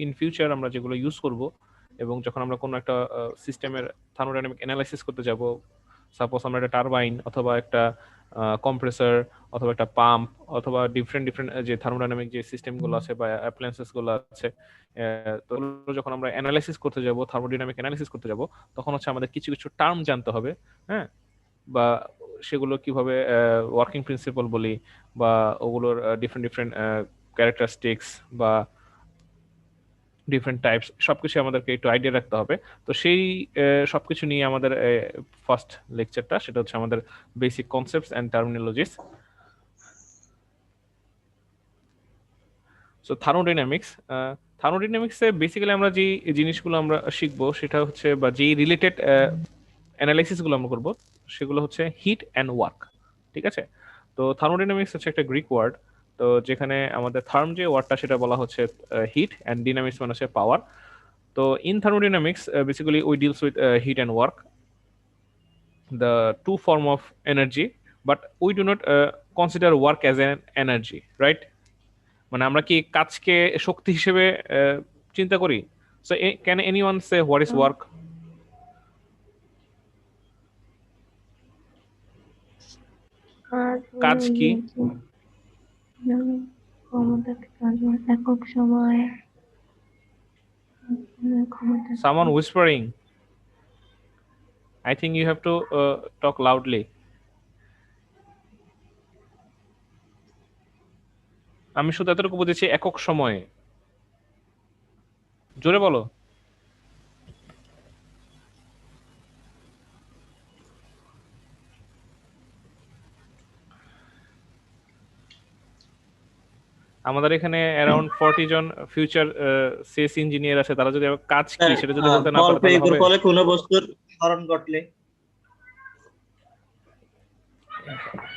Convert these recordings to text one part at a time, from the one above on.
In future আমরা যেগুলো use করব, এবং যখন আমরা কোনো একটা সিস্টেমের থার্মোডাইনামিক অ্যানালাইসিস করতে যাব, সাপোজ আমরা একটা টারবাইন অথবা একটা কম্প্রেসর অথবা একটা পাম্প অথবা ডিফারেন্ট ডিফারেন্ট যে থার্মোডাইনামিক যে সিস্টেমগুলো আছে বা অ্যাপ্লায়েন্সেসগুলো আছে, তো যখন আমরা অ্যানালাইসিস করতে যাব, থার্মোডাইনামিক অ্যানালাইসিস করতে যাব, তখন হচ্ছে আমাদের কিছু কিছু টার্ম জানতে হবে। হ্যাঁ, বা সেগুলো কিভাবে ওয়ার্কিং প্রিন্সিপাল বলি, বা ওগুলোর ডিফারেন্ট ডিফারেন্ট ক্যারেক্টারিস্টিক্স বা ডিফারেন্ট টাইপস, সবকিছু আমাদেরকে একটু আইডিয়া রাখতে হবে। তো সেই সবকিছু নিয়ে আমাদের ফার্স্ট লেকচারটা, সেটা হচ্ছে আমাদের basic concepts and terminologies. So থার্মোডাইনামিক্সে বেসিক্যালি আমরা যে জিনিসগুলো আমরা শিখবো সেটা হচ্ছে, বা যেই রিলেটেড অ্যানালাইসিসগুলো আমরা করবো, সেগুলো হচ্ছে হিট অ্যান্ড ওয়ার্ক। ঠিক আছে? তো থার্মোডাইনামিক্স হচ্ছে একটা গ্রিক ওয়ার্ড, তো যেখানে আমাদের থার্ম যে ওয়ার্ডটা সেটা বলা হচ্ছে হিট, অ্যান্ড ডিনামিক্স মানে হচ্ছে পাওয়ার। তো in thermodynamics, basically we deals with heat and work, the two form of energy, but we do not consider work as an energy, right? মানে আমরা কি কাজকে শক্তি হিসেবে চিন্তা করি? So can anyone say what is work? কাজ কি? একক সময় Someone whispering. I think you have to talk loudly. আমি শুধু এতটুকু বুঝেছি, একক সময়ে। জোরে বলো। আমাদের এখানে অ্যারাউন্ড 40 জন ফিউচার সিএস ইঞ্জিনিয়ার আছে, তারা যদি কাজ কি সেটা যদি বলতে না বল পারে তাহলে প্রয়োগের হবে? ফলে কোনো বস্তুর ত্বরণ ঘটলে।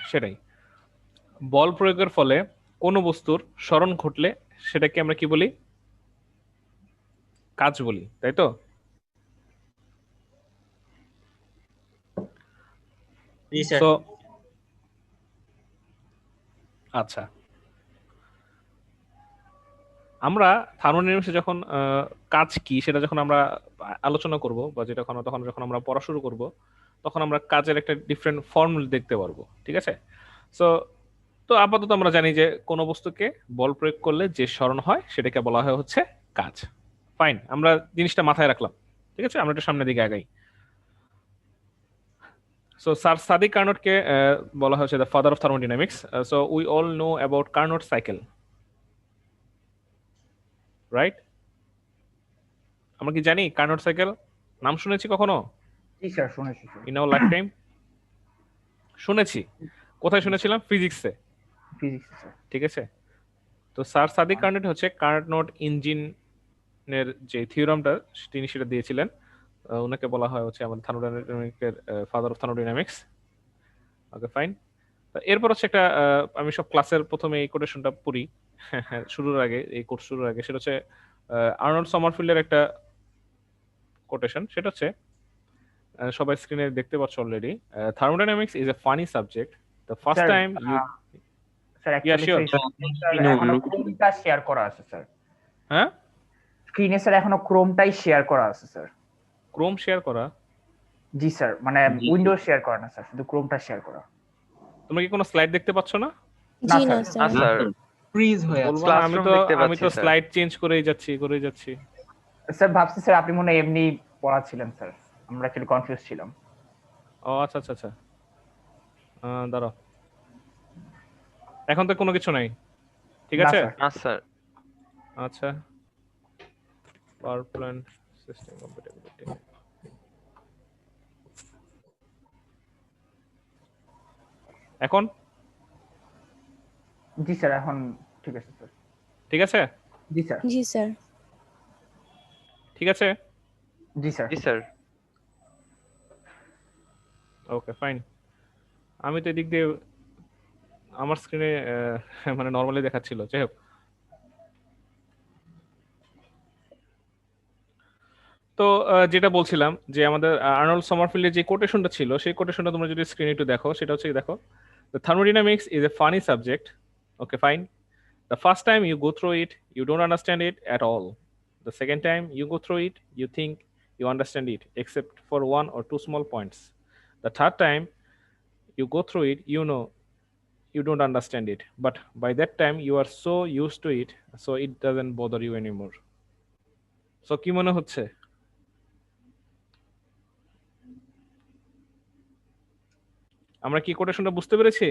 সেটাই, বল প্রয়োগের ফলে কোনো বস্তুর স্মরণ ঘটলে সেটাকে আমরা কি বলি? কাজ বলি, তাই তো? জি স্যার। সো আচ্ছা, আমরা থার্মোডাইনামিক্সে যখন কাজ কি সেটা যখন আমরা আলোচনা করব, বা যেটা তখন যখন আমরা পড়া শুরু করব, তখন আমরা কাজের একটা ডিফারেন্ট ফর্ম দেখতে পারবো। ঠিক আছে? সো তো আপাতত আমরা জানি যে কোনো বস্তুকে বল প্রয়োগ করলে যে স্মরণ হয় সেটাকে বলা হয় হচ্ছে কাজ। ফাইন, আমরা জিনিসটা মাথায় রাখলাম। ঠিক আছে, আমরা একটু সামনের দিকে আগাই। সো স্যার সাদিক কার্নোটকে বলা হচ্ছে the father of thermodynamics. So we all know about Carnot cycle, right? আমরা কি জানি কার্নোট সাইকেল? নাম শুনেছি কখনো? জি স্যার, শুনেছি ইন আওয়ার লাইফ টাইম শুনেছি। কোথায় শুনেছিলাম? ফিজিক্সে। Physics sir. ঠিক আছে, তো স্যার সাদিক কার্নোট হচ্ছে কার্নোট ইঞ্জিনের যে থিওরামটা তিনি সেটা দিয়েছিলেন। ওনাকে বলা হয় হচ্ছে আমাদের থার্মোডাইনামিক্সের father of thermodynamics. Okay, fine. এরপর হচ্ছে একটা আমি সব ক্লাসের প্রথমে এই কোটেশনটা পড়ি শুরুর আগে, এই কোর্স শুরুর আগে, সেটা হচ্ছে আর্নল্ড সামারফিল্ডের একটা কোটেশন। সেটা হচ্ছে সবাই স্ক্রিনে দেখতে পাচ্ছ already, thermodynamics is a funny subject, the first time you. Sir actually ক্রোমটা শেয়ার করা আছে স্যার। হ্যাঁ, স্ক্রিনে স্যার এখনো ক্রোমটাই শেয়ার করা আছে স্যার। ক্রোম শেয়ার করা? জি স্যার, মানে উইন্ডোজ শেয়ার করা না স্যার, শুধু ক্রোমটা শেয়ার করা। তোমরা কি কোনো স্লাইড দেখতে পাচ্ছ না? না জি না স্যার। স্যার, ফ্রিজ হয়ে আছে। বলবো না, আমি তো স্লাইড চেঞ্জ করেই যাচ্ছি। স্যার ভাবছি স্যার আপনি মনে হয় এমনি পড়াচ্ছিলেন স্যার, আমরা একটু কনফিউজ ছিলাম। ও আচ্ছা, দাঁড়াও, এখন তো কোনো কিছু নাই। ঠিক আছে, না স্যার। আচ্ছা, পাওয়ার প্ল্যান্ট সিস্টেম কম্প্যাটিবিলিটি। এখন জি স্যার, এখন ঠিক আছে স্যার। ঠিক আছে? জি স্যার। জি স্যার। ঠিক আছে? জি স্যার। জি স্যার। ওকে, ফাইন। আমি তো এদিক দিয়ে আমার স্ক্রিনে মানে নরমালি দেখাচ্ছিল। যাই হোক, তো যেটা বলছিলাম যে আমাদের আর্নল্ড সামারফিল্ডের যে কোটেশনটা ছিল, সেই কোটেশনটা তোমরা যদি স্ক্রিনে একটু দেখো, সেটা হচ্ছে দেখো, the thermodynamics is a funny subject, okay fine, the first time you go through it you don't understand it at all, The second time you go through it, you think you understand it, except for one or two small points. The third time you go through it, you know you don't understand it, but by that time you are so used to it, so it doesn't bother you anymore. So কি মনে হচ্ছে? আমরা কি কোটেশনটা বুঝতে পেরেছি?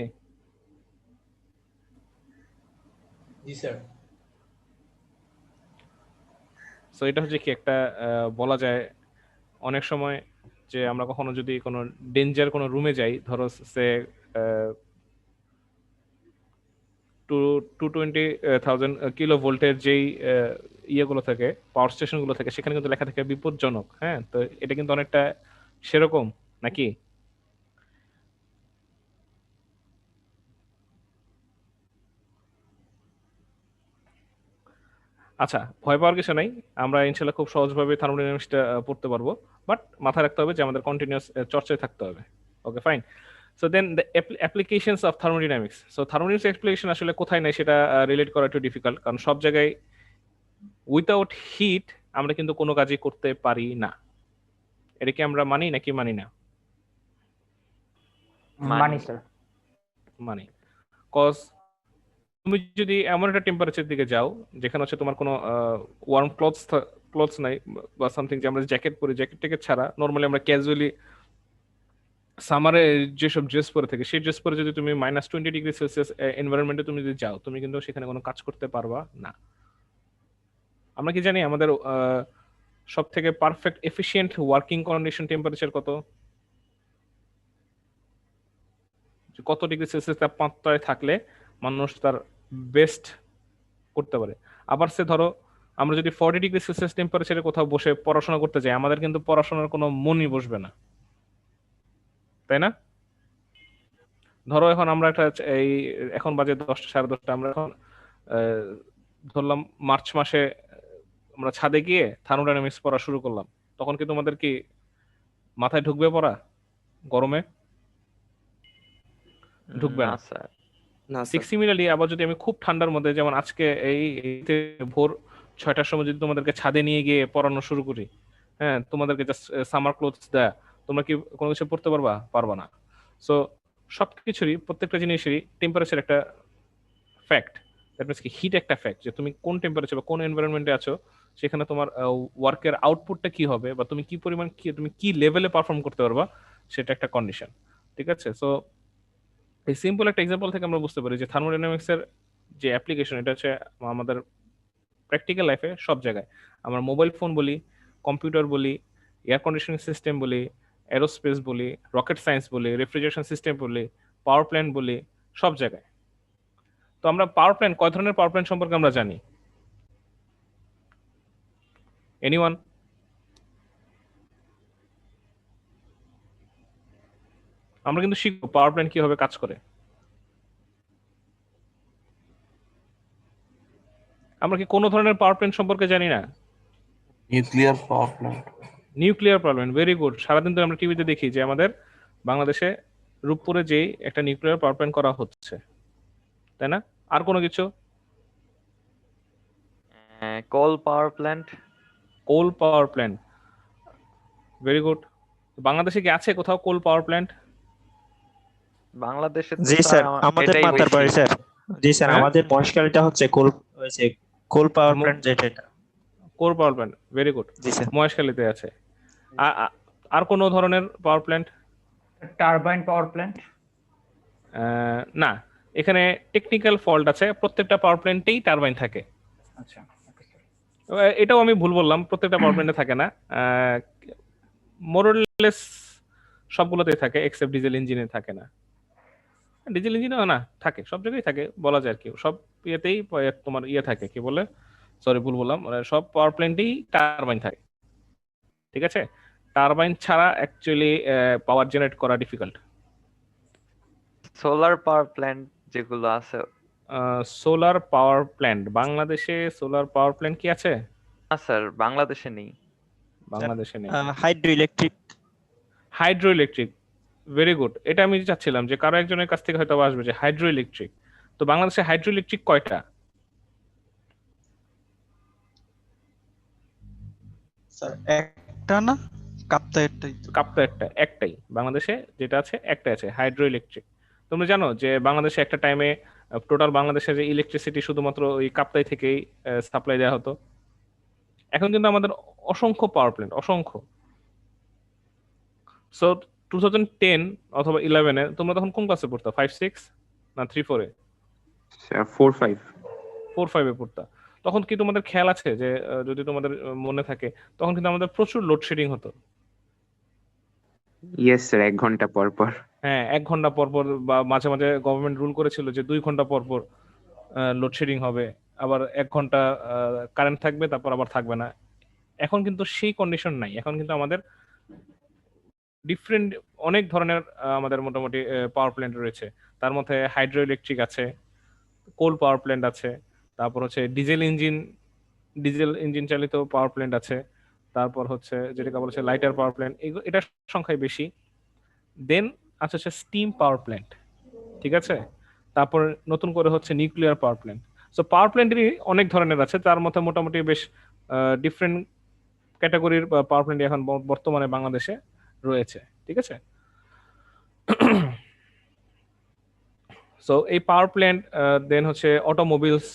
জি sir. So এটা হচ্ছে কি একটা বলা যায় অনেক সময় যে আমরা কখনো যদি কোনো ডেঞ্জার কোনো রুমে যাই, ধরো সে 220,000 কিলো ভোল্টের যেই ইয়েগুলো থাকে, পাওয়ার স্টেশনগুলো থাকে, সেখানে কিন্তু লেখা থাকে বিপজ্জনক। হ্যাঁ, তো এটা কিন্তু অনেকটা সেরকম নাকি? আচ্ছা, ভয় পাওয়ার কিছু নাই। আমরা ইনশাল্লাহ খুব সহজভাবে থার্মোডাইনামিক্সটা পড়তে পারবো, বাট মাথায় রাখতে হবে যে আমাদের কন্টিনিউয়াস চর্চায় থাকতে হবে। Okay, fine. So then the applications of thermodynamics. So thermodynamics application আসলে কোথায় নাই সেটা রিলেট করা একটু ডিফিকাল্ট, কারণ সব জায়গায় উইথাউট হিট আমরা কিন্তু কোনো কাজই করতে পারি না। এটা কি আমরা মানি নাকি মানি না? মানি স্যার। মানি। কজ তুমি যদি এমন একটা টেম্পারেচার দিকে যাও যেখানে হচ্ছে তোমার কোনো ওয়ার্ম ক্লথস নাই বা সামথিং, যে আমরা জ্যাকেট পরি, জ্যাকেট ছাড়া নর্মালি আমরা ক্যাজুয়ালি সামারে যেসব ড্রেস পরে থাকে, সেই ড্রেস পরে যদি তুমি -20°C এনভায়রনমেন্টে তুমি যদি যাও, তুমি কিন্তু সেখানে কোনো কাজ করতে পারবা না। আমরা কি জানি আমাদের সব থেকে perfect efficient working condition temperature কত? কত ডিগ্রি সেলসিয়াস তাপমাত্রায় থাকলে মানুষ তার বেস্ট করতে পারে? আবার সে ধরো আমরা যদি 40°C টেম্পারেচারে কোথাও বসে পড়াশোনা করতে যাই, আমাদের কিন্তু পড়াশোনার কোনো মনই বসবে না, তাই না? ধরো এখন আমরা একটা এই এখন বাজে 10টা 10:30, আমরা এখন ধরলাম মার্চ মাসে আমরা ছাদে গিয়ে থার্মোডাইনামিক্স পড়া শুরু করলাম, তখন কি তোমাদের কি মাথায় ঢুকবে পড়া গরমে? ঢুকবে না স্যার, না ঠিক স্যার। সিমিলারলি আবার যদি আমি খুব ঠান্ডার মধ্যে, যেমন আজকে এই ভোর 6টার সময় যদি তোমাদেরকে ছাদে নিয়ে গিয়ে পড়ানো শুরু করি, হ্যাঁ, তোমাদেরকে জাস্ট সামার ক্লোথস দেয়া, তোমরা কি কোনো কিছু পড়তে পারবা? পারবা না। সো সবকিছুরই, প্রত্যেকটা জিনিসেরই টেম্পারেচার একটা ফ্যাক্ট। দ্যাট মিনস কি হিট একটা ফ্যাক্ট, যে তুমি কোন টেম্পারেচার বা কোন এনভায়রনমেন্টে আছো, সেখানে তোমার ওয়ার্কের আউটপুটটা কি হবে বা তুমি কি পরিমাণ তুমি কি লেভেলে পারফর্ম করতে পারবা, সেটা একটা কন্ডিশন। ঠিক আছে? সো এই সিম্পল একটা এক্সাম্পল থেকে আমরা বুঝতে পারি যে থার্মোডাইনামিক্স এর যে অ্যাপ্লিকেশন, এটা হচ্ছে আমাদের প্র্যাকটিক্যাল লাইফে সব জায়গায়। আমরা মোবাইল ফোন বলি, কম্পিউটার বলি, এয়ার কন্ডিশনিং সিস্টেম বলি, এরোস্পেস বলি, রকেট সায়েন্স বলি, রেফ্রিজারেশন সিস্টেম বলি, পাওয়ার প্ল্যান্ট বলি, সব জায়গায়। তো আমরা পাওয়ার প্ল্যান্ট, কয় ধরনের পাওয়ার প্ল্যান্ট সম্পর্কে আমরা জানি? এনিওয়ান? আমরা কিন্তু শিখবো পাওয়ার প্ল্যান্ট কিভাবে কাজ করে। আমরা কি কোনো ধরনের পাওয়ার প্ল্যান্ট সম্পর্কে জানি না? Nuclear power plant. Nuclear power plant, very good. সারাদিন তো আমরা টিভিতে দেখি যে আমাদের বাংলাদেশে রূপপুরে যেই একটা নিউক্লিয়ার পাওয়ার প্ল্যান্ট করা হচ্ছে, তাই না? আর কোনো কিছু? কোল পাওয়ার প্ল্যান্ট। কোল পাওয়ার প্ল্যান্ট, ভেরি গুড। বাংলাদেশে কি আছে কোথাও কোল পাওয়ার প্ল্যান্ট? বাংলাদেশে তো জি স্যার স্যার, আমাদের এটাই মাতার বেশি। বাড়ি স্যার। জি স্যার, হ্যাঁ? আমাদের মহেশখালীটা হচ্ছে কোল পাওয়ার প্ল্যান্ট যেটা এটা। কোল পাওয়ার প্ল্যান্ট, ভেরি গুড। জি স্যার। মহেশখালীতে আছে। আর কোনো ধরনের power plant? Turbine power plant. না, এখানে টেকনিক্যাল ফল্ট আছে, প্রত্যেকটা পাওয়ার প্ল্যান্টেই টারবাইন থাকে। আচ্ছা, ওকে স্যার। এটাও আমি ভুল বললাম, প্রত্যেকটা পাওয়ার প্ল্যান্টে থাকে না, মোরলেস সবগুলোতেই থাকে, এক্সেপ্ট ডিজেল ইঞ্জিনে থাকে না। ডিজেল ইঞ্জিনও না থাকে, সব জায়গায় থাকে বলা যায় আর কি। সব ইয়েতেই তোমার ইয়ে থাকে, কি বলে, সরি ভুল বললাম, মানে সব পাওয়ার প্ল্যান্টেই টারবাইন থাকে। ঠিক আছে? টারবাইন ছাড়া অ্যাকচুয়ালি পাওয়ার জেনারেট করা ডিফিকাল্ট। সোলার পাওয়ার প্ল্যান্ট যেগুলো আছে, সোলার পাওয়ার প্ল্যান্ট, বাংলাদেশে সোলার পাওয়ার প্ল্যান্ট কি আছে? না স্যার, বাংলাদেশে নেই। বাংলাদেশে নেই। Hydro electric. Hydro electric, very good. এটা আমি চাচ্ছিলাম যে কারো একজনের কাছ থেকে হয়তো আসবে যে হাইড্রো ইলেকট্রিক। তো বাংলাদেশে হাইড্রো ইলেকট্রিক কয়টা? স্যার একটা না, কাপ্তাইয়েরটাই তো। কাপ্তা একটাই বাংলাদেশে যেটা আছে, একটাই আছে, হাইড্রো ইলেকট্রিক। তোমরা জানো যে বাংলাদেশে একটা টাইমে টোটাল বাংলাদেশে যে ইলেকট্রিসিটি শুধুমাত্র ওই কাপ্তাই থেকেই সাপ্লাই দেওয়া হতো। এখন কিন্তু আমাদের অসংখ্য পাওয়ার প্ল্যান্ট, অসংখ্য। সো 2010 অথবা 11-এ তোমরা তখন কোন ক্লাসে পড়তা? 5-6 না 3-4-এ? 4-5 4-5-এ পড়তা। তখন কি তোমাদের খেয়াল আছে যে যদি তোমাদের মনে থাকে, তখন কিন্তু আমাদের প্রচুর লোডশেডিং হতো। ইয়েস স্যার, 1 ঘন্টা পর পর। হ্যাঁ, 1 ঘন্টা পর পর, বা মাঝে মাঝে গভর্নমেন্ট রুল করেছিল যে 2 ঘন্টা পর পর লোডশেডিং হবে, আবার 1 ঘন্টা কারেন্ট থাকবে, তারপর আবার থাকবে না। এখন কিন্তু সেই কন্ডিশন নাই। এখন কিন্তু আমাদের ডিফারেন্ট অনেক ধরনের আমাদের মোটামুটি পাওয়ার প্ল্যান্ট রয়েছে। তার মধ্যে হাইড্রো ইলেকট্রিক আছে, কোল পাওয়ার প্ল্যান্ট আছে, তারপর হচ্ছে ডিজেল ইঞ্জিন চালিত পাওয়ার প্ল্যান্ট আছে, তারপর হচ্ছে যেটাকে বলেছে লাইটার পাওয়ার প্ল্যান্ট, এটার সংখ্যাই বেশি। দেন আছে হচ্ছে স্টিম পাওয়ার প্ল্যান্ট, ঠিক আছে। তারপর নতুন করে হচ্ছে nuclear power plant. So power প্ল্যান্টেরই অনেক ধরনের আছে, তার মধ্যে মোটামুটি বেশ ডিফারেন্ট ক্যাটাগরির পাওয়ার প্ল্যান্ট এখন বর্তমানে বাংলাদেশে রয়েছে, ঠিক আছে। সো এই পাওয়ার প্ল্যান্ট, দেন হচ্ছে automobiles,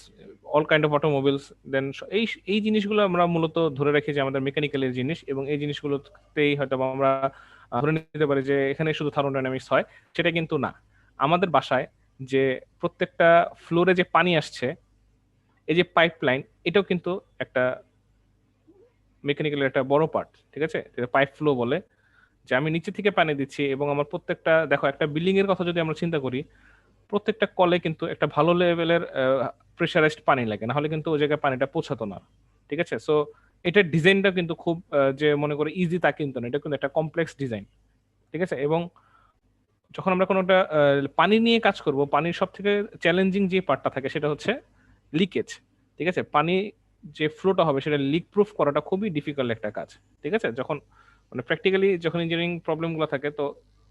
all kind of automobiles, দেন এই এই জিনিসগুলো আমরা মূলত ধরে রাখি যে আমাদের মেকানিক্যালের জিনিস, এবং এই জিনিসগুলোতেই হয়তো আমরা ধরে নিতে পারি যে এখানে শুধু থার্মোডাইনামিক্স হয়, সেটা কিন্তু না। আমাদের বাসায় যে প্রত্যেকটা ফ্লোরে যে পানি আসছে, এই যে পাইপলাইন, এটাও কিন্তু একটা মেকানিক্যালের একটা বড় পার্ট, ঠিক আছে। পাইপ ফ্লো বলে যে আমি নিচে থেকে পানি দিচ্ছি, এবং আমার প্রত্যেকটা, দেখো একটা বিল্ডিং এর কথা যদি আমরা চিন্তা করি, প্রত্যেকটা কলে কিন্তু একটা ভালো লেভেলের প্রেসারাইজড পানি লাগে, না হলে কিন্তু ওই জায়গায় পানিটা পৌঁছাতো না, ঠিক আছে। সো এটার ডিজাইনটা কিন্তু খুব যে মনে করে ইজি তা কিন্তু না, এটা কিন্তু একটা কমপ্লেক্স ডিজাইন, ঠিক আছে। এবং যখন আমরা কোনো একটা পানি নিয়ে কাজ করব, পানির সব থেকে চ্যালেঞ্জিং যে পার্টটা থাকে সেটা হচ্ছে লিকেজ, ঠিক আছে। পানি যে ফ্লোটা হবে সেটা লিক প্রুফ করাটা খুবই ডিফিকাল্ট একটা কাজ, ঠিক আছে। যখন মানে প্র্যাকটিক্যালি যখন ইঞ্জিনিয়ারিং প্রবলেমগুলো থাকে, তো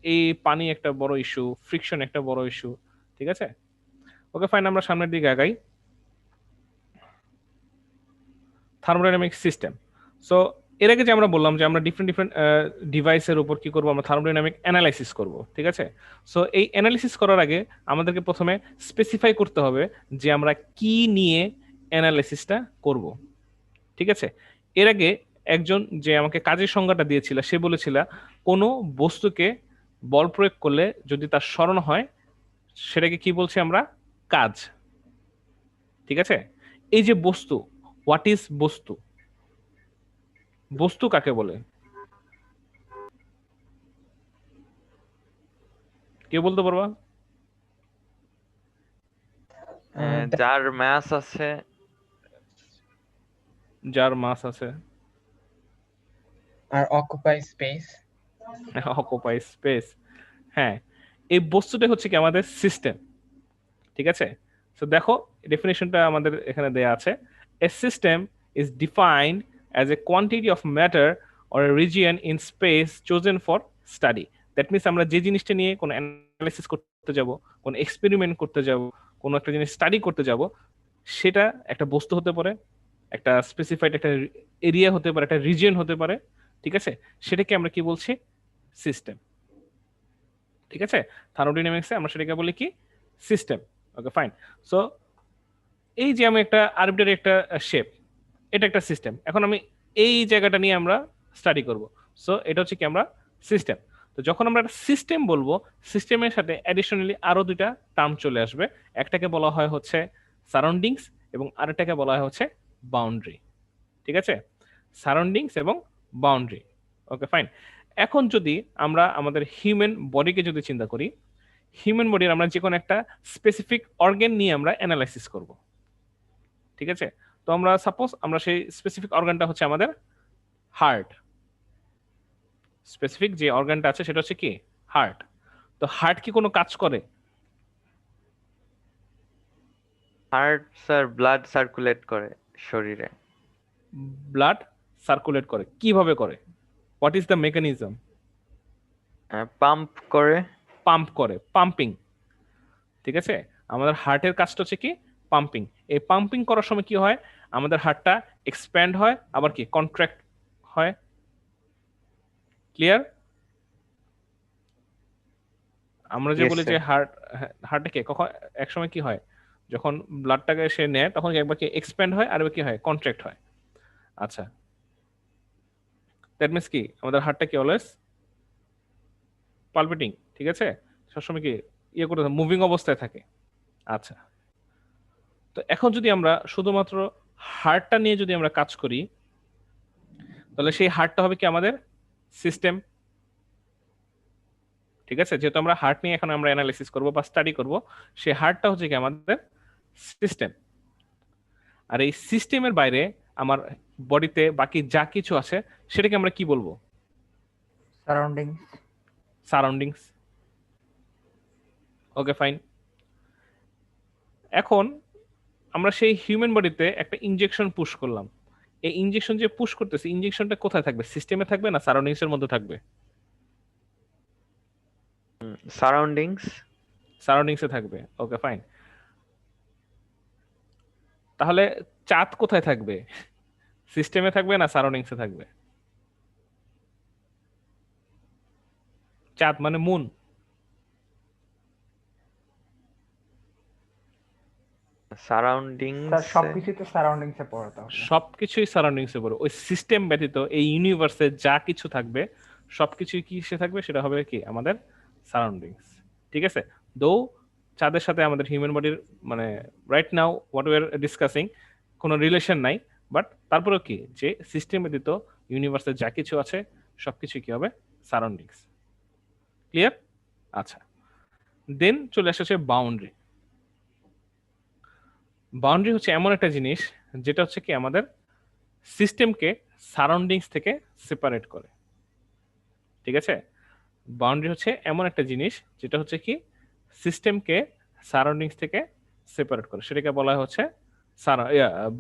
এই পানি একটা বড় ইস্যু, ফ্রিকশন একটা বড় ইস্যু, ঠিক আছে। ওকে ফাইন, আমরা সামনের দিকে আগাই। Thermodynamic system. সো এর আগে যে আমরা বললাম যে আমরা ডিফারেন্ট ডিভাইসের উপর কি করব, আমরা থার্মোডাইনামিক অ্যানালাইসিস করব, ঠিক আছে। সো এই অ্যানালাইসিস করার আগে আমাদেরকে প্রথমে স্পেসিফাই করতে হবে যে আমরা কি নিয়ে অ্যানালাইসিসটা করব, ঠিক আছে। এর আগে একজন যে আমাকে কাজের সংজ্ঞাটা দিয়েছিল, সে বলেছিল কোনো বস্তুকে বল প্রয়োগ করলে যদি তার স্মরণ হয়, সেটাকে কি বলছি আমরা? কাজ, ঠিক আছে। এই যে বস্তু, হোয়াট ইজ বস্তু? বস্তু কাকে বলে? কেউ বলতে পারবা? যার ম্যাস আছে, যার মাস আছে, আর অকুপাই স্পেস। Occupy space. হ্যাঁ, এই বস্তুটা হচ্ছে কি আমাদের সিস্টেম, ঠিক আছে। সো দেখো ডেফিনেশনটা আমাদের এখানে দেয়া আছে। A system is defined as a quantity of matter or a region in space chosen for study. That means আমরা যে জিনিসটা নিয়ে কোনো অ্যানালাইসিস করতে যাব, কোনো এক্সপেরিমেন্ট করতে যাব, কোনো একটা জিনিস স্টাডি করতে যাব, সেটা একটা বস্তু হতে পারে, একটা স্পেসিফাইড একটা এরিয়া হতে পারে, একটা রিজিয়ন হতে পারে, ঠিক আছে। সেটাকে আমরা কি বলছি? সিস্টেম, ঠিক আছে। থার্মোডাইনামিক্সে আমরা সেটাকে বলি কি? সিস্টেম। ওকে ফাইন। সো এই যে আমি একটা আরবিটারি একটা শেপ, এটা একটা সিস্টেম। এখন আমি এই জায়গাটা নিয়ে আমরা স্টাডি করব। সো এটা হচ্ছে কি আমরা সিস্টেম। তো যখন আমরা একটা সিস্টেম বলবো, সিস্টেমের সাথে অ্যাডিশনালি আরো দুইটা টার্ম চলে আসবে। একটাকে বলা হয় হচ্ছে সারাউন্ডিংস, এবং আরেকটাকে বলা হয় হচ্ছে বাউন্ডারি, ঠিক আছে। সারাউন্ডিংস এবং বাউন্ডারি। Okay fine. এখন যদি আমরা আমাদের হিউম্যান বডিকে যদি চিন্তা করি, হিউম্যান বডির আমরা যে কোনো একটা স্পেসিফিক অর্গান নিয়ে আমরা অ্যানালাইসিস করব, ঠিক আছে। তো আমরা সাপোজ আমরা সেই স্পেসিফিক অর্গানটা হচ্ছে আমাদের হার্ট। স্পেসিফিক যে অর্গানটা আছে সেটা হচ্ছে কি? হার্ট। তো হার্ট কি কোনো কাজ করে? হার্ট স্যার ব্লাড সার্কুলেট করে শরীরে। ব্লাড সার্কুলেট করে, কিভাবে করে? What is the mechanism? Pump করে। পাম্প করে, পাম্পিং, ঠিক আছে। আমাদের হার্টের কাজটা হচ্ছে কি? পাম্পিং। এই পাম্পিং করার সময় কি হয়? আমাদের হার্টটা এক্সপ্যান্ড হয়, আবার কি কন্ট্রাক্ট হয়। ক্লিয়ার? আমরা যে Yes, বলি sir. যে হার্টে কে কখন একসময় কি হয়, যখন ব্লাডটাকে সে নেয় তখন একবার কি এক্সপ্যান্ড হয় আর একবার কি হয় কন্ট্রাক্ট হয়। আচ্ছা, দ্যাট মিন্স কি আমাদের হার্টটা কি অলওয়েজ পালপিটিং, ঠিক আছে, সবসময় কি ইয়ে করে মুভিং অবস্থায় থাকে। আচ্ছা, তো এখন যদি আমরা শুধুমাত্র হার্টটা নিয়ে যদি আমরা কাজ করি, তাহলে সেই হার্টটা হবে কি আমাদের সিস্টেম। ঠিক আছে, যেহেতু আমরা হার্ট নিয়ে এখন আমরা অ্যানালাইসিস করব বা স্টাডি করব, সেই হার্টটা হচ্ছে কি আমাদের সিস্টেম। আর এই সিস্টেমের বাইরে আমার বডিতে বাকি যা কিছু আছে সেটাকে আমরা কি বলবো? সারাউন্ডিং। সারাউন্ডিংস। ওকে, ফাইন। এখন আমরা সেই হিউম্যান বডিতে একটা ইনজেকশন পুশ করলাম। এই ইনজেকশন যে পুশ করতেছে, ইনজেকশনটা কোথায় থাকবে? সিস্টেমে থাকবে না সারাউন্ডিংস এর মধ্যে থাকবে? Surroundings. সারাউন্ডিংস এ থাকবে। ওকে, ফাইন। তাহলে চাঁদ কোথায় থাকবে? সিস্টেমে থাকবে না সারাউন্ডিংস এ থাকবে? চাঁদ মানে মুন। Surroundings. স্যার সবকিছুই তো সারাউন্ডিংস এ পড়ে তাহলে। সবকিছুই সারাউন্ডিংস এ পড়ে। ওই সিস্টেম ব্যতীত এই ইউনিভার্সে যা কিছু থাকবে সবকিছুই কি সে থাকবে, সেটা হবে কি আমাদের সারাউন্ডিংস। ঠিক আছে, দো চাঁদের সাথে আমাদের হিউম্যান বডির মানে right now what we are discussing কোনো রিলেশন নাই, বাট তারপরেও কি যে সিস্টেম ব্যতীত ইউনিভার্সে যা কিছু আছে সবকিছু কি হবে? সারাউন্ডিংস। ক্লিয়ার? আচ্ছা, দেন চলে আসছে বাউন্ডারি। বাউন্ডারি হচ্ছে এমন একটা জিনিস যেটা হচ্ছে কি আমাদের সিস্টেমকে সারাউন্ডিংস থেকে সেপারেট করে। ঠিক আছে, বাউন্ডারি হচ্ছে এমন একটা জিনিস যেটা হচ্ছে কি সিস্টেমকে সারাউন্ডিংস থেকে সেপারেট করে, সেটাকে বলা হচ্ছে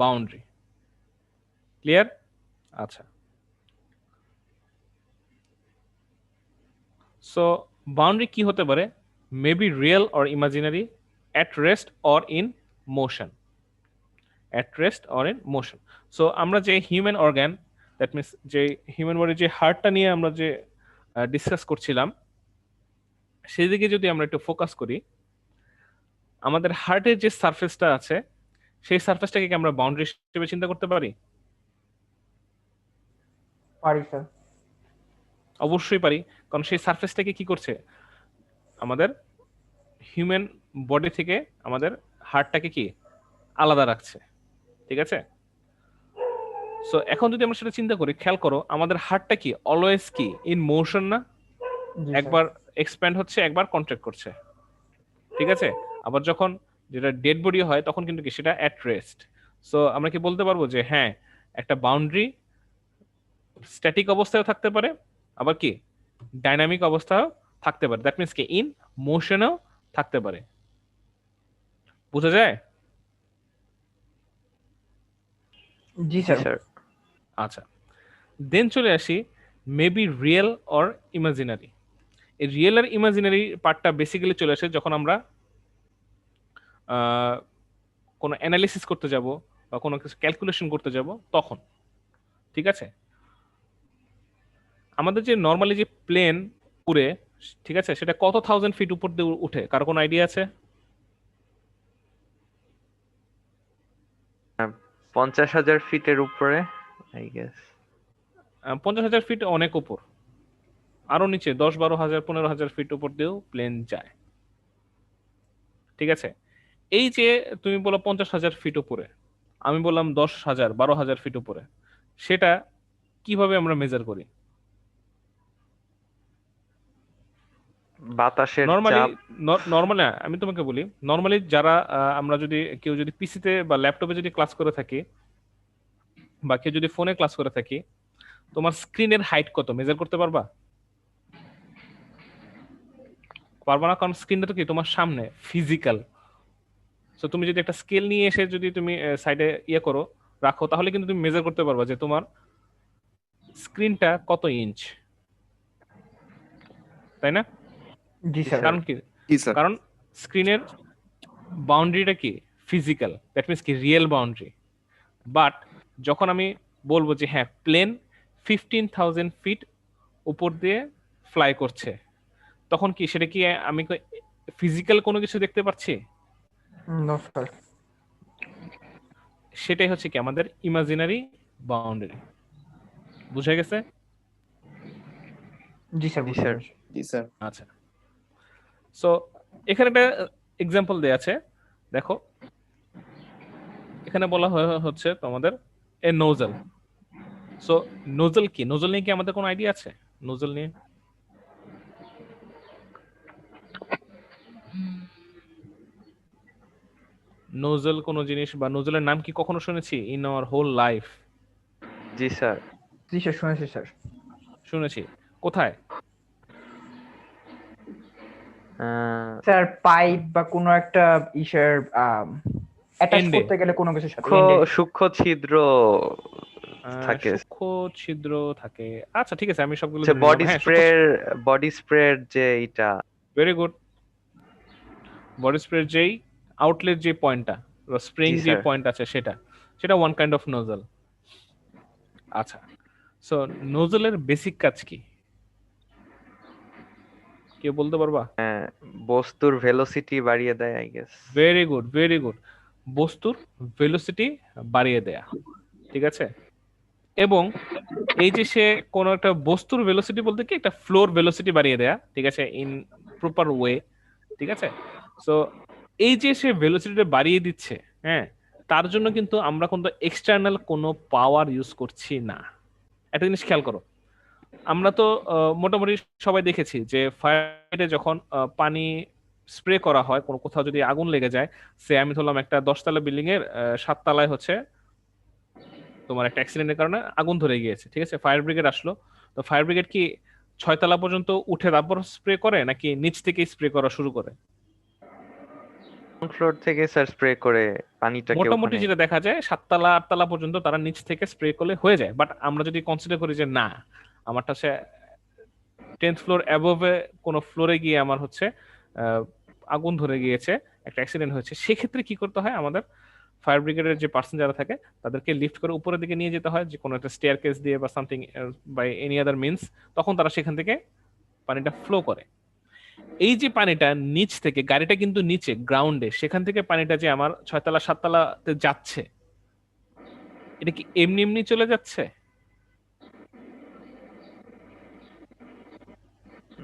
বাউন্ডারি। ক্লিয়ার? আচ্ছা, সো বাউন্ডারি কি হতে পারে? Maybe real or imaginary, at rest or in motion. At rest or in motion. So আমরা যে হিউম্যান অর্গান, দ্যাট মিনস যে হিউম্যান বডির যে হার্টটা নিয়ে আমরা যে ডিসকাস করছিলাম, সেদিকে যদি আমরা একটু ফোকাস করি, আমাদের হার্টের যে সারফেসটা আছে সেই সারফেসটাকে কি আমরা বাউন্ডারি হিসেবে চিন্তা করতে পারি? পারি স্যার। অবশ্যই পারি, কারণ সেই সারফেসটাকে কি করছে? আমাদের হিউম্যান বডি থেকে আমাদের হার্টটাকে কি আলাদা রাখছে। ঠিক আছে, সো এখন যদি আমরা সেটা চিন্তা করি, খেয়াল করো আমাদের হার্টটা কি অলওয়েজ কি ইন মোশন না? জি স্যার। একবার এক্সপ্যান্ড হচ্ছে, একবার কন্ট্রাক্ট করছে। ঠিক আছে, আবার যখন যেটা ডেড বডি হয় তখন কিন্তু কি সেটা অ্যাট রেস্ট। সো আমরা কি বলতে পারবো যে হ্যাঁ, একটা বাউন্ডারি স্ট্যাটিক অবস্থায়ও থাকতে পারে, আবার কি ডাইনামিক অবস্থায়ও থাকতে পারে। দ্যাট মিনস কি ইন মোশনেও থাকতে পারে। বোঝা যায়? জি Yes, স্যার। sir. আচ্ছা, দেন চলে আসি মেবি রিয়েল অর ইমাজিনারি। এই রিয়েল আর ইমাজিনারি পার্টটা বেসিক্যালি চলে আসে যখন আমরা কোনো অ্যানালিসিস করতে যাব বা কোনো কিছু ক্যালকুলেশন করতে যাব তখন। ঠিক আছে, আমাদের যে নর্মালি যে প্লেন উড়ে, ঠিক আছে, সেটা কত 1000 ফিট উপর দিয়ে উঠে? কারো কোনো আইডিয়া আছে? 50,000 ফিটের উপরে, I guess. 50,000 ফিট অনেক উপর, আরো নিচে 10-12,000 15,000 ফিট উপর দিয়েও প্লেন যায়। ঠিক আছে, এই যে তুমি বলো 50,000 ফিট উপরে, আমি বললাম 10,000-12,000 ফিট উপরে, সেটা কিভাবে আমরা মেজার করি? বাতাসের নরমালি চাপ। নরমালি আমি তোমাকে বলি, নরমালি যারা আমরা যদি কেউ যদি পিসিতে বা ল্যাপটপে যদি ক্লাস করে থাকি বা কেউ যদি ফোনে ক্লাস করে থাকি, তোমার স্ক্রিনের হাইট কত মেজার করতে পারবা? পারবা না, কারণ স্ক্রিনটা তো কি তোমার সামনে ফিজিক্যাল। সো তুমি যদি একটা স্কেল নিয়ে এসে যদি তুমি সাইডে ইয়ে করো রাখো, তাহলে কিন্তু তুমি মেজার করতে পারবা যে তোমার স্ক্রিনটা কত ইঞ্চ, তাই না? জি স্যার। কারণ কি? কারণ স্ক্রিনের বাউন্ডারিটা কি ফিজিক্যাল, দ্যাট মিনস কি রিয়েল বাউন্ডারি। বাট যখন আমি বলবো যে হ্যাঁ প্লেন 15,000 ফিট উপর দিয়ে ফ্লাই করছে, তখন কি সেটা কি আমি ফিজিক্যাল কোনো কিছু দেখতে পাচ্ছি? No sir. সেটাই হচ্ছে কি আমাদের ইমাজিনারি বাউন্ডারি। বুঝা গেছে? জি স্যার, জি স্যার। জি স্যার। আচ্ছা, সো এখানে একটা এক্সাম্পল দেয়া আছে, দেখো এখানে বলা হচ্ছে তোমাদের এ নোজেল। সো নোজেল কি, নোজেল নিয়ে কি আমাদের কোনো আইডিয়া আছে? নোজেল নিয়ে নোজেল কোন জিনিস বা নোজেলের নাম কি কখনো শুনেছি ইন আওয়ার হোল লাইফ? জি স্যার। জি স্যার, শুনেছি স্যার। শুনেছি। কোথায়? স্যার পাইপ বা কোনো একটা ইসের অ্যাটাচ End এ। করতে গেলে কোনো কিছুর সাথে সূক্ষ্ম ছিদ্র থাকে, সূক্ষ্ম ছিদ্র থাকে। আচ্ছা ঠিক আছে, আমি সবগুলো বডি স্প্রের যে এটা। Very good. বডি স্প্রে যেই আউটলেট যে পয়েন্টটা বা স্প্রিং জি, যে স্যার। পয়েন্ট আছে সেটা ওয়ান কাইন্ড অফ নোজেল। আচ্ছা, সো নোজেলের বেসিক কাজ কি কেউ বলতে পারবা? বস্তুর ভেলোসিটি বাড়িয়ে দেয়, I guess. Very good, very good. বস্তুর ভেলোসিটি বাড়িয়ে দেয়া, ঠিক আছে। এবং এই যে সে কোন একটা বস্তুর ভেলোসিটি বলতে কি একটা ফ্লোর ভেলোসিটি বাড়িয়ে দেয়া, ঠিক আছে, ইন প্রপার ওয়ে, ঠিক আছে। সো এই যে সে ভেলোসিটিটা বাড়িয়ে দিচ্ছে, হ্যাঁ, তার জন্য কিন্তু আমরা কিন্তু এক্সটার্নাল কোনো পাওয়ার ইউজ করছি না। একটা জিনিস খেয়াল করো, আমরা তো মোটামুটি সবাই দেখেছি যে ফায়ারে যখন পানি স্প্রে করা হয়, কোনো কোথাও যদি আগুন লেগে যায়, সে আমি ধরলাম একটা 10 তলা বিল্ডিং এর 7 তলায় হচ্ছে তোমার একটা অ্যাক্সিডেন্টের কারণে আগুন ধরে গিয়েছে, ঠিক আছে, ফায়ার ব্রিগেড আসলো। তো ফায়ার ব্রিগেড কি 6 তলা পর্যন্ত উঠে তারপর স্প্রে করে নাকি নিচ থেকেই স্প্রে করা শুরু করে? ফ্লোর থেকে স্যার স্প্রে করে পানিটাকে মোটামুটি ওখানে। যেটা দেখা যায় 7 তলা 8 তলা পর্যন্ত তারা নিচ থেকে স্প্রে করলে হয়ে যায়। বাট আমরা যদি কনসিডার করি যে না, আমারটা হচ্ছে 10th ফ্লোর অ্যাবভে কোনো ফ্লোরে গিয়ে আমার হচ্ছে আগুন ধরে গিয়েছে, একটা অ্যাক্সিডেন্ট হয়েছে, সেক্ষেত্রে কি করতে হয় আমাদের? ফায়ার ব্রিগেডের যে পার্সন যারা থাকে তাদেরকে লিফট করে উপরের দিকে নিয়ে যেতে হয়, যে কোনো একটা স্টেয়ার কেস দিয়ে বা something by any other means. তখন তারা সেখান থেকে পানিটা ফ্লো করে। এই যে পানিটা নিচ থেকে, গাড়িটা কিন্তু নিচে গ্রাউন্ডে, সেখান থেকে পানিটা যে আমার 6 তলা 7 তলাতে যাচ্ছে, এটা কি এমনি এমনি চলে যাচ্ছে?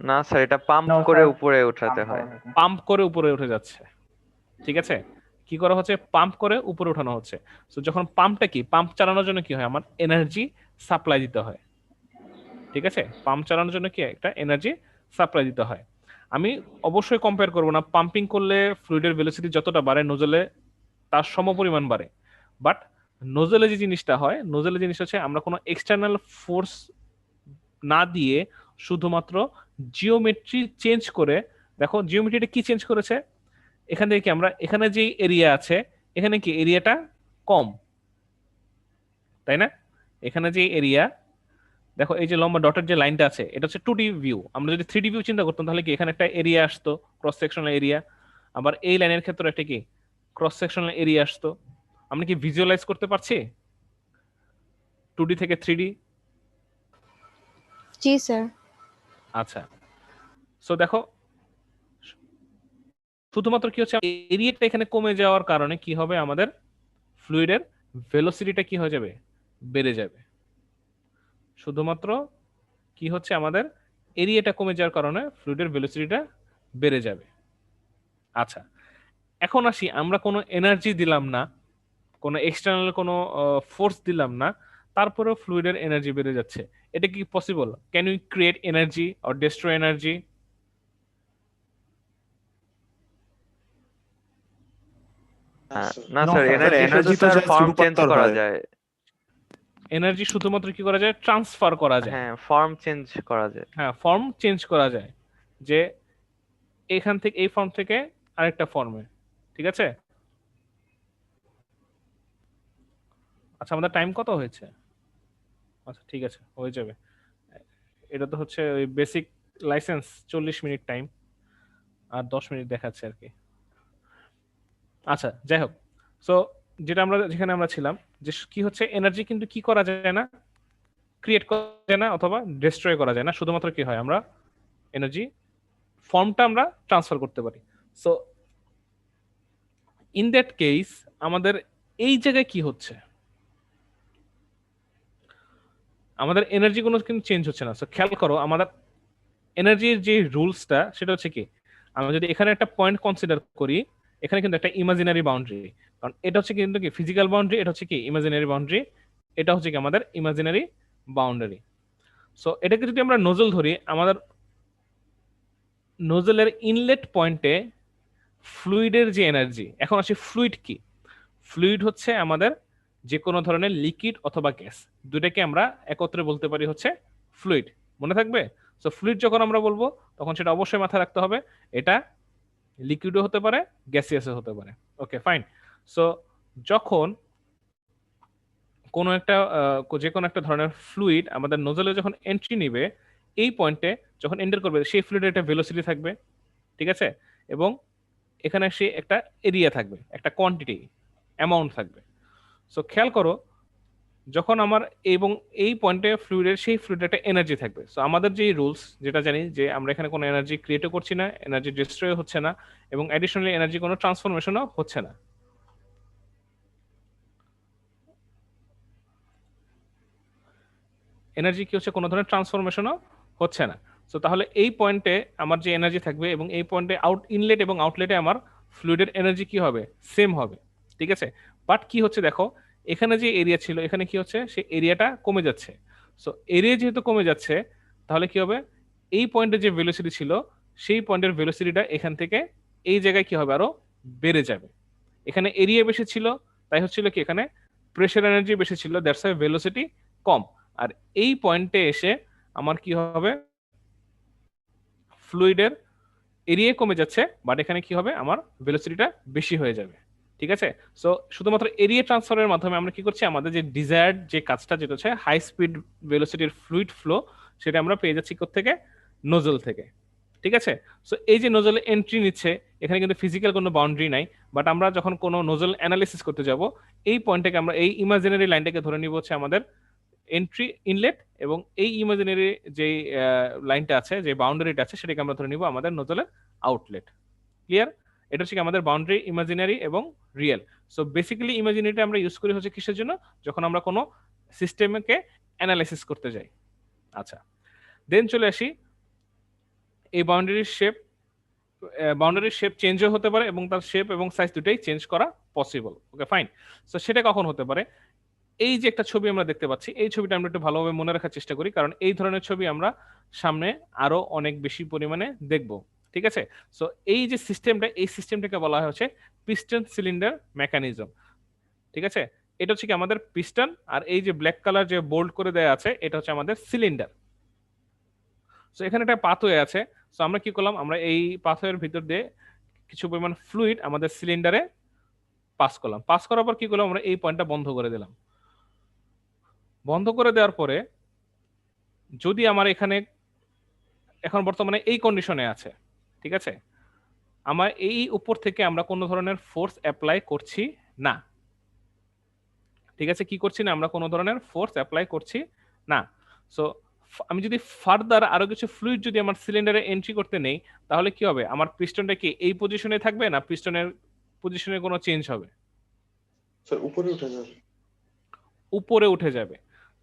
না স্যার, এটা পাম্প No, করে sir. উপরে উঠাতে হয়। পাম্প করে উপরে উঠে যাচ্ছে, ঠিক আছে। কি করা হচ্ছে? পাম্প করে উপরে উঠানো হচ্ছে। তো যখন পাম্পটা কি, পাম্প চালানোর জন্য কি হয়, আমার এনার্জি সাপ্লাই দিতে হয়, ঠিক আছে। পাম্প চালানোর জন্য কি একটা এনার্জি সাপ্লাই দিতে হয়। আমি অবশ্যই কম্পেয়ার করব না, পাম্পিং করলে ফ্লুইডের ভেলোসিটি যতটা বাড়ে নোজেলে তার সমপরিমাণ বাড়ে। বাট নোজেলে যে জিনিসটা হয়, নোজেলে জিনিস হচ্ছে আমরা কোনো এক্সটার্নাল ফোর্স না দিয়ে শুধুমাত্র জিওমেট্রি চেঞ্জ করে, দেখো জিওমেট্রিটা কি চেঞ্জ করেছে, এখান থেকে কি আমরা এখানে যে এরিয়া আছে, এখানে কি এরিয়াটা কম, তাই না? এখানে যে এরিয়া, দেখো এই যে লম্বা ডটের যে লাইনটা আছে, এটা হচ্ছে 2D ভিউ। আমরা যদি 3D ভিউ চিন্তা করতাম তাহলে কি এখানে একটা এরিয়া আসতো, ক্রস সেকশনাল এরিয়া। আবার এই লাইনের ক্ষেত্রে একটা কি ক্রস সেকশনাল এরিয়া আসতো। আমরা কি ভিজুয়ালাইজ করতে পারছি 2D থেকে 3D? জি স্যার। আচ্ছা, সো দেখো শুধুমাত্র কি হচ্ছে, এরিয়াটা এখানে কমে যাওয়ার কারণে কি হবে, আমাদের ফ্লুইডের ভেলোসিটিটা কি হয়ে যাবে, বেড়ে যাবে। শুধুমাত্র কি হচ্ছে, আমাদের এরিয়াটা কমে যাওয়ার কারণে ফ্লুইডের ভেলোসিটিটা বেড়ে যাবে। আচ্ছা, এখন আসি, আমরা কোনো এনার্জি দিলাম না, কোনো এক্সটার্নাল কোনো ফোর্স দিলাম না, তারপরেও ফ্লুইডের এনার্জি বেড়ে যাচ্ছে। এটা কি possible? Can we create energy or destroy energy? না No, স্যার, sir. এনার্জি শুধু তো স্যার just ফর্ম চেঞ্জ রূপান্তর করা হয়। যায়। এনার্জি শুধুমাত্র কি করা যায়? ট্রান্সফার করা যায়। হ্যাঁ, ফর্ম চেঞ্জ করা যায়। হ্যাঁ, ফর্ম চেঞ্জ করা যায়, যে এখান থেকে এই ফর্ম থেকে আরেকটা ফর্মে, ঠিক আছে। আচ্ছা, আমাদের টাইম কত হয়েছে? আচ্ছা ঠিক আছে, হয়ে যাবে। এটা তো হচ্ছে ওই বেসিক লাইসেন্স, 40 মিনিট টাইম আর 10 মিনিট দেখাচ্ছে আর কি। আচ্ছা যাই হোক, সো যেখানে আমরা ছিলাম, যে কি হচ্ছে, এনার্জি কিন্তু কি করা যায় না, ক্রিয়েট করা যায় না অথবা ডিস্ট্রয় করা যায় না, শুধুমাত্র কি হয় আমরা এনার্জি ফর্মটা আমরা ট্রান্সফার করতে পারি। সো ইন দ্যাট কেস আমাদের এই জায়গায় কি হচ্ছে, আমাদের এনার্জি কোনো কিন্তু চেঞ্জ হচ্ছে না। সো খেয়াল করো আমাদের এনার্জির যে রুলসটা সেটা হচ্ছে কি, আমরা যদি এখানে একটা পয়েন্ট কনসিডার করি, এখানে কিন্তু একটা ইমাজিনারি বাউন্ডারি, কারণ এটা হচ্ছে কিন্তু কি ফিজিক্যাল বাউন্ডারি, এটা হচ্ছে কি ইমাজিনারি বাউন্ডারি, এটা হচ্ছে কি আমাদের ইমাজিনারি বাউন্ডারি। সো এটাকে যদি আমরা নোজল ধরি, আমাদের নোজলের ইনলেট পয়েন্টে ফ্লুইডের যে এনার্জি, এখন আসে ফ্লুইড কি, ফ্লুইড হচ্ছে আমাদের যে কোনো ধরনের লিকুইড অথবা গ্যাস, দুটাকে আমরা একত্রে বলতে পারি হচ্ছে ফ্লুইড, মনে থাকবে। সো ফ্লুইড যখন আমরা বলবো তখন সেটা অবশ্যই মাথায় রাখতে হবে এটা লিকুইডও হতে পারে গ্যাসিয়াসও হতে পারে। ওকে ফাইন। সো যখন কোনো একটা যে কোনো একটা ধরনের ফ্লুইড আমাদের নোজলে যখন এন্ট্রি নিবে, এই পয়েন্টে যখন এন্টার করবে সেই ফ্লুইডের একটা ভেলোসিটি থাকবে, ঠিক আছে, এবং এখানে সে একটা এরিয়া থাকবে, একটা কোয়ান্টিটি অ্যামাউন্ট থাকবে। সো খেয়াল করো যখন আমার এবং এই পয়েন্টে ফ্লুইডের সেই ফ্লুইডের একটা এনার্জি থাকবে। সো আমাদের যে রুলস যেটা জানি যে আমরা এখানে কোনো এনার্জি ক্রিয়েটও করছি না, এনার্জি ডিস্ট্রয় হচ্ছে না, এবং অ্যাডিশনালি এনার্জি কোনো ট্রান্সফরমেশনও হচ্ছে না। এনার্জি কি হচ্ছে, কোনো ধরনের ট্রান্সফরমেশনও হচ্ছে না। সো তাহলে এই পয়েন্টে আমার যে এনার্জি থাকবে এবং এই পয়েন্টে ইনলেট এবং আউটলেটে আমার ফ্লুইডের এনার্জি কি হবে, সেম হবে, ঠিক আছে। বাট কি হচ্ছে দেখো, এখানে যে এরিয়া ছিল এখানে কি হচ্ছে, সেই এরিয়াটা কমে যাচ্ছে। সো এরিয়া যেহেতু কমে যাচ্ছে তাহলে কি হবে, এই পয়েন্টে যে ভেলোসিটি ছিল সেই পয়েন্টের ভেলোসিটিটা এখান থেকে এই জায়গায় কি হবে, আরো বেড়ে যাবে। এখানে এরিয়া বেশি ছিল তাই হচ্ছিল কি এখানে প্রেসার এনার্জি বেশি ছিল, দ্যাটস ওয়াই ভেলোসিটি কম। আর এই পয়েন্টে এসে আমার কি হবে, ফ্লুইডের এরিয়া কমে যাচ্ছে বাট এখানে কি হবে, আমার ভেলোসিটিটা বেশি হয়ে যাবে, ঠিক আছে। সো শুধুমাত্র এরিয়া ট্রান্সফারের মাধ্যমে আমরা কি করছি, আমাদের যে ডিজায়ার্ড যে কাজটা যেটা হচ্ছে হাই স্পিড ভেলোসিটির ফ্লুইড ফ্লো, সেটা আমরা পেয়ে যাচ্ছি থেকে নোজল থেকে, ঠিক আছে। সো এই যে নোজলে এন্ট্রি নিচ্ছে এখানে কিন্তু ফিজিক্যাল কোনো বাউন্ডারি নাই, বাট আমরা যখন কোনো নোজল অ্যানালিসিস করতে যাব এই পয়েন্টটাকে আমরা এই ইমাজিনারি লাইনটাকে ধরে নিব হচ্ছে আমাদের এন্ট্রি ইনলেট, এবং এই ইমাজিনারি যে লাইনটা আছে যে বাউন্ডারিটা আছে সেটাকে আমরা ধরে নিব আমাদের নোজলের আউটলেট। ক্লিয়ার? এটা হচ্ছে আমাদের বাউন্ডারি ইমাজিনারি এবং রিয়েল। সো বেসিক্যালি ইমাজিনারিটা আমরা ইউজ করি হচ্ছে কিসের জন্য, যখন আমরা কোনো সিস্টেমকে অ্যানালাইসিস করতে যাই। আচ্ছা, দেন চলে আসি এই বাউন্ডারির শেপ চেঞ্জও হতে পারে এবং তার শেপ এবং সাইজ দুটাই চেঞ্জ করা পসিবল। ওকে ফাইন। সো সেটা কখন হতে পারে, এই যে একটা ছবি আমরা দেখতে পাচ্ছি এই ছবিটা আমরা একটু ভালোভাবে মনে রাখার চেষ্টা করি, কারণ এই ধরনের ছবি আমরা সামনে আরো অনেক বেশি পরিমাণে দেখব, ঠিক আছে। সো এই যে সিস্টেমটা, এই সিস্টেমটাকে বলা হয় হচ্ছে পিস্টন সিলিন্ডার মেকানিজম, ঠিক আছে। এটা হচ্ছে কি আমাদের পিস্টন, আর এই যে ব্ল্যাক কালার যে বোল্ড করে দেয়া আছে এটা হচ্ছে আমাদের সিলিন্ডার। সো এখানে একটা পাথওয়ে আছে। সো আমরা কি করলাম, আমরা এই পাথওয়ের ভিতর দিয়ে কিছু পরিমাণ ফ্লুইড আমাদের সিলিন্ডারে পাস করলাম, পাস করার পর কি করলাম, আমরা এই পয়েন্টটা বন্ধ করে দিলাম। বন্ধ করে দেওয়ার পরে যদি আমার এখানে এখন বর্তমানে এই কন্ডিশনে আছে, ঠিক আছে, আমার এই উপর থেকে আমরা কোনো ধরনের ফোর্স অ্যাপ্লাই করছি না, ঠিক আছে, কি করছি না, আমরা কোনো ধরনের ফোর্স অ্যাপ্লাই করছি না। সো আমি যদি ফার্দার আরো কিছু ফ্লুইড যদি আমার সিলিন্ডারে এন্ট্রি করতে নেই তাহলে কি হবে, আমার পিস্টনটা কি এই পজিশনে থাকবে না পিস্টনের পজিশনে কোনো চেঞ্জ হবে, স্যার উপরে উঠে যাবে। উপরে উঠে যাবে।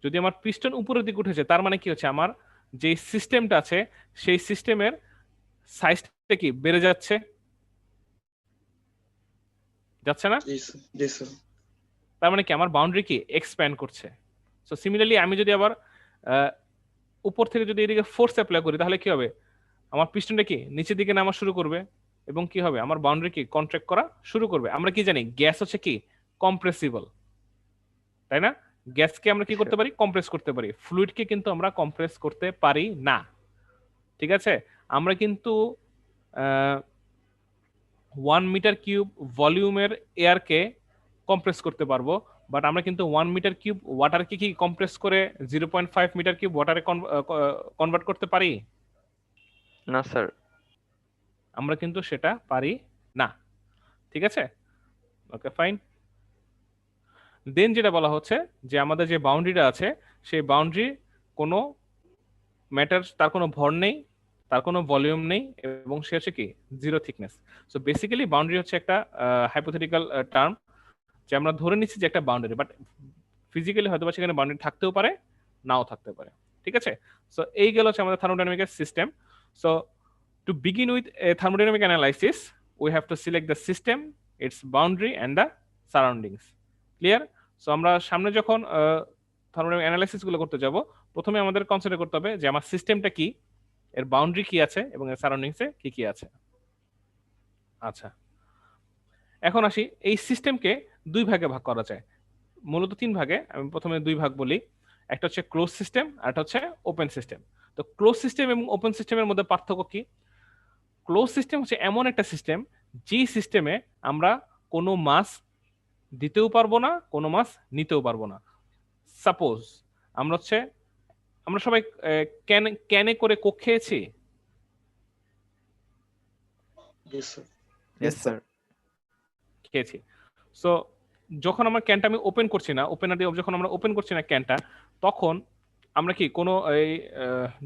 যদি আমার পিস্টন উপরের দিকে উঠেছে তার মানে কি হচ্ছে, আমার যে সিস্টেমটা আছে সেই সিস্টেমের সাইজটা কি বেড়ে যাচ্ছে, যাচ্ছে না? জি স্যার। তার মানে কি আমার বাউন্ডারি কি এক্সপ্যান্ড করছে। সো সিমিলারলি আমি যদি আবার উপর থেকে যদি এদিকে ফোর্স অ্যাপ্লাই করি তাহলে কি হবে, আমার পিস্টনটা কি নিচের দিকে নামা শুরু করবে এবং কি হবে, আমার বাউন্ডারি কি কন্ট্রাক্ট করা শুরু করবে। আমরা কি জানি গ্যাস হচ্ছে কি কম্প্রেসিবল, তাই না? গ্যাসকে আমরা কি করতে পারি, কম্প্রেস করতে পারি, ফ্লুইডকে কিন্তু আমরা কম্প্রেস করতে পারি না, ঠিক আছে। আমরা কিন্তু 1 মিটার কিউব ভলিউমের এয়ারকে কম্প্রেস করতে পারবো, বাট আমরা কিন্তু 1 মিটার কিউব ওয়াটারকে কি কম্প্রেস করে 0.5 মিটার কিউব ওয়াটারে কনভার্ট করতে পারি না স্যার। আমরা কিন্তু সেটা পারি না, ঠিক আছে। Okay fine. দেন যেটা বলা হচ্ছে যে আমাদের যে বাউন্ডারিটা আছে সেই বাউন্ডারি কোনো ম্যাটার, তার কোনো ভর নেই, তার কোনো ভলিউম নেই, এবং সে হচ্ছে কি zero thickness. So basically boundary হচ্ছে একটা হাইপোথেটিক্যাল টার্ম, যে আমরা ধরে নিচ্ছি যে একটা বাউন্ডারি, বাট ফিজিক্যালি হয়তো বা সেখানে বাউন্ডারি থাকতেও পারে, নাও থাকতে পারে। ঠিক আছে, সো এই গেল হচ্ছে আমাদের thermodynamical system. So to begin with a thermodynamic analysis we have to select the system, its boundary and the surroundings. Clear? So আমরা সামনে যখন থার্মোডাইনামিক অ্যানালাইসিস গুলো করতে যাব, প্রথমে আমাদের কনসিডার করতে হবে যে আমার সিস্টেমটা কি, এর বাউন্ডারি কি আছে, এবং এর সারাউন্ডিংসে কি কি আছে। আচ্ছা, এখন আসি, এই সিস্টেমকে দুই ভাগে ভাগ করা যায়, মূলত তিন ভাগে। আমি প্রথমে দুই ভাগ বলি, একটা হচ্ছে ক্লোজ সিস্টেম আর একটা হচ্ছে ওপেন সিস্টেম। তো ক্লোজ সিস্টেম এবং ওপেন সিস্টেমের মধ্যে পার্থক্য কি? ক্লোজ সিস্টেম হচ্ছে এমন একটা সিস্টেম যে সিস্টেমে আমরা কোনো মাস দিতেও পারবো না, কোনো মাস নিতেও পারবো না। সাপোজ আমরা সবাই ক্যানে করে কোক খেয়েছি। Yes, sir. Yes sir. খেয়েছি। সো যখন আমার ক্যানটা আমি ওপেন করছি না, ওপেনার দিয়ে যখন আমরা ওপেন করছি না ক্যানটা, তখন আমরা কি কোনো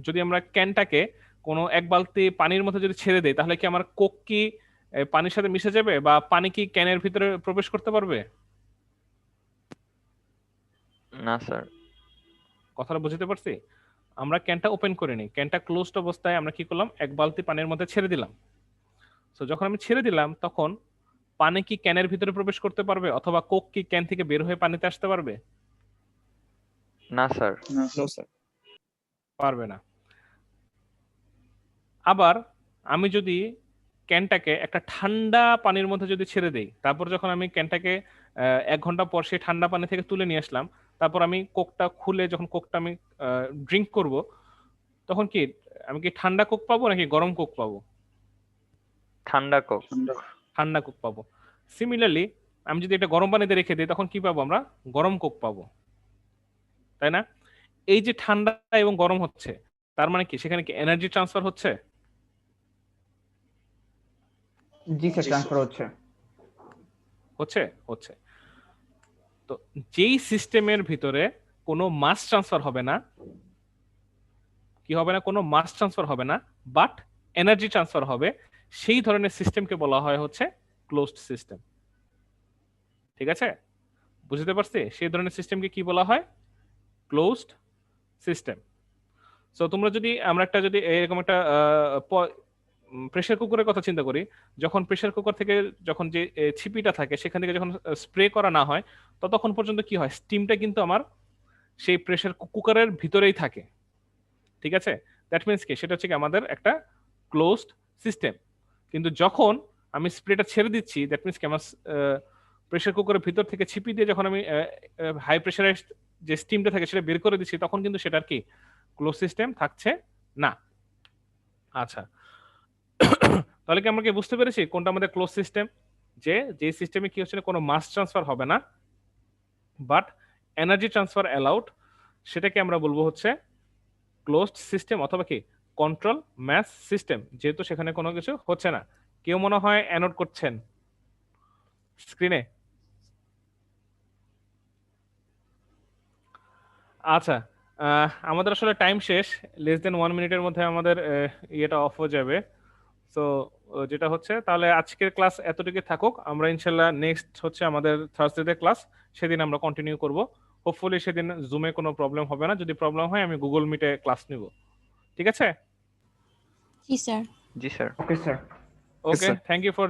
যদি আমরা ক্যানটাকে কোনো এক বালতি পানির মধ্যে যদি ছেড়ে দেই, তাহলে কি আমার কোক কি পানির সাথে মিশে যাবে, বা পানি কি ক্যানের ভিতরে প্রবেশ করতে পারবে? না স্যার। কথাটা বুঝতে পারছি? আমরা ক্যানটা ওপেন করিনি, ক্যানটা ক্লোজড অবস্থায় আমরা কি করলাম, এক বালতি পানির মধ্যে ছেড়ে দিলাম। সো যখন আমি ছেড়ে দিলাম, তখন পানি কি ক্যানের ভিতরে প্রবেশ করতে পারবে, অথবা কোক কি ক্যান থেকে বের হয়ে পানিতে আসতে পারবে? না স্যার। No, sir. পারবে না। আবার আমি যদি ক্যানটাকে একটা ঠান্ডা পানির মধ্যে যদি ছেড়ে দেই, তারপর যখন আমি ক্যানটাকে 1 ঘন্টা পর সেই ঠান্ডা পানি থেকে তুলে নিয়ে আসলাম, তারপর আমি কোকটা খুলে যখন কোকটা আমি ড্রিঙ্ক করব, তখন কি আমি কি ঠান্ডা কোক পাবো নাকি গরম কোক পাবো? ঠান্ডা কোক। ঠান্ডা কোক পাবো। সিমিলারলি আমি যদি এটা গরম পানিতে রেখে দিই, তখন কি পাবো আমরা? গরম কোক পাবো, তাই না? এই যে ঠান্ডা এবং গরম হচ্ছে, তার মানে কি সেখানে কি এনার্জি ট্রান্সফার হচ্ছে? জি স্যার, জি, ট্রান্সফার স্যার। হচ্ছে। হচ্ছে। তো যেই সিস্টেমের ভিতরে কোনো মাস ট্রান্সফার হবে না, কি হবে না, কোনো মাস ট্রান্সফার হবে না, বাট এনার্জি ট্রান্সফার হবে, সেই ধরনের সিস্টেমকে বলা হয় হচ্ছে ক্লোজড সিস্টেম। ঠিক আছে, বুঝতে পারছি? সেই ধরনের সিস্টেমকে কি বলা হয়? Closed system. সো তোমরা যদি আমরা যদি এরকম একটা প্রেসার কুকারের কথা চিন্তা করি, যখন প্রেসার কুকার থেকে যখন যে ছিপিটা থাকে সেখান থেকে যখন স্প্রে করা না হয়, ততক্ষণ পর্যন্ত কি হয়, স্টিমটা কিন্তু আমার সেই প্রেসার কুকারের ভিতরেই থাকে। ঠিক আছে, দ্যাট মিনস কি, সেটা হচ্ছে কি আমাদের একটা ক্লোজড সিস্টেম। কিন্তু যখন আমি স্প্রেটা ছেড়ে দিচ্ছি, দ্যাট মিনস কি আমার প্রেসার কুকারের ভিতর থেকে ছিপি দিয়ে যখন আমি হাই প্রেসারের যে স্টিমটা থাকে সেটা বের করে দিচ্ছি, তখন কিন্তু সেটার কি ক্লোজ সিস্টেম থাকছে না। আচ্ছা, তাহলে কি আমরা কি বুঝতে পেরেছি কোনটা আমাদের ক্লোজ সিস্টেম? যে সিস্টেমে কি হচ্ছে না, কোনো মাস ট্রান্সফার হবে না, বাট এনার্জি ট্রান্সফার অ্যালাউড, সেটাকে আমরা বলবো হচ্ছে ক্লোজড সিস্টেম, অথবা কি কন্ট্রোল ম্যাস সিস্টেম, যেহেতু সেখানে কোনো কিছু হচ্ছে না। কেউ মনে হয় অ্যানোড করছেন স্ক্রিনে? আচ্ছা, আমাদের আসলে টাইম শেষ, লেস দেন 1 মিনিটের মধ্যে আমাদের ইয়েটা অফ হয়ে যাবে। সো যেটা হচ্ছে, তাহলে আজকের ক্লাস এতটুকু থাকুক। আমরা ইনশাল্লাহ নেক্সট হচ্ছে আমাদের থার্সডে ক্লাস, সেদিন আমরা কন্টিনিউ করব। হোপফুলি সেদিন জুমে কোনো প্রবলেম হবে না, যদি প্রবলেম হয় আমি গুগল মিটে ক্লাস নিব। ঠিক আছে? জি স্যার। জি sir. Okay sir. Okay, thank you for